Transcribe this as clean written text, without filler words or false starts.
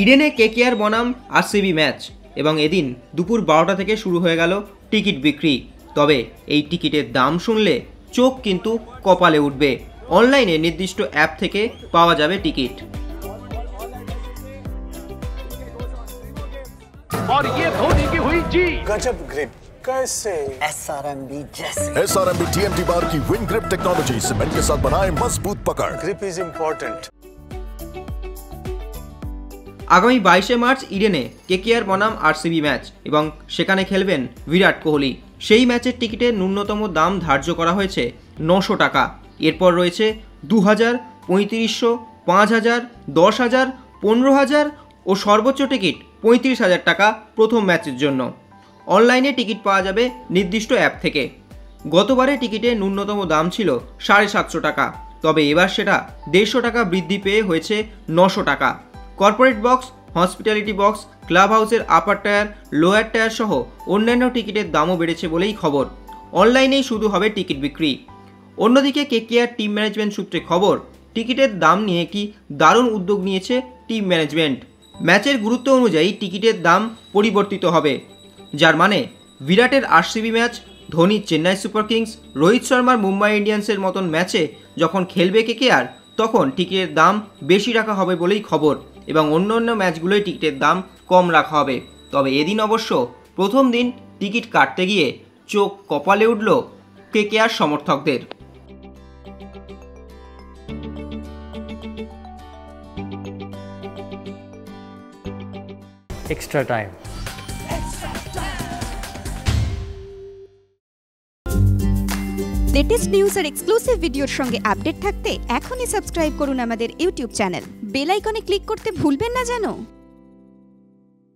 ইডেনে কেকেআর বনাম RCB match এবং এদিন দুপুর 12টা থেকে শুরু হয়ে গেল টিকিট বিক্রি। তবে এই টিকিটের দাম শুনলে চোখ কিন্তু কপালে উঠবে। অনলাইনে নির্দিষ্ট অ্যাপ থেকে পাওয়া যাবে টিকিট। और ये धोनी की हुई जी गजब ग्रिप कैसे SRMB जैसे SRMB TMT बार की विन ग्रिप टेक्नोलॉजी सीमेंट के साथ बनाए मजबूत पकड़। Grip is important. আগামী 22শে মার্চ ইডেনে কেকেআর বনাম আরসিবি ম্যাচ এবং সেখানে খেলবেন বিরাট কোহলি। সেই ম্যাচের টিকিটের ন্যূনতম দাম ধার্য করা হয়েছে 900 টাকা। এরপর রয়েছে 2000, 3500, 5000, 10000, 15000 ও সর্বোচ্চ টিকিট 35,000 টাকা প্রথম ম্যাচের জন্য। অনলাইনে টিকিট পাওয়া যাবে নির্দিষ্ট অ্যাপ থেকে। গতবারে টিকিটের ন্যূনতম দাম ছিল 750 টাকা, তবে এবার সেটা 150 টাকা বৃদ্ধি পেয়ে হয়েছে 900 টাকা। Corporate box, hospitality box, club হাউসের আপার টায়ার, লোয়ার টায়ার সহ অন্যান্য টিকিটের দামও বেড়েছে বলেই খবর। অনলাইনেই শুধু হবে টিকিট বিক্রি। অন্যদিকে কেকেআর টিম ম্যানেজমেন্ট সূত্রে খবর, টিকিটের দাম নিয়ে কি দারুণ উদ্যোগ নিয়েছে টিম ম্যানেজমেন্ট। ম্যাচের গুরুত্ব অনুযায়ী টিকিটের দাম পরিবর্তিত হবে, যার মানে বিরাটের আরসিবি ম্যাচ, ধোনির চেন্নাই সুপার কিংস, রোহিত শর্মার মুম্বাই ইন্ডিয়ান্সের মতন ম্যাচে যখন খেলবে কেকেআর তখন টিকিটের দাম বেশি রাখা হবে বলেই খবর এবং অন্য অন্য ম্যাচগুলোয় টিকিটের দাম কম রাখা হবে। তবে এদিন অবশ্য প্রথম দিন টিকিট কাটতে গিয়ে চোখ কপালে উঠল কেকেআর সমর্থকদের। Extra time. লেটেস্ট নিউজ আর এক্সক্লুসিভ ভিডিওর সঙ্গে আপডেট থাকতে এখনই সাবস্ক্রাইব করুন আমাদের ইউটিউব চ্যানেল। বেল আইকনে ক্লিক করতে ভুলবেন না যেন।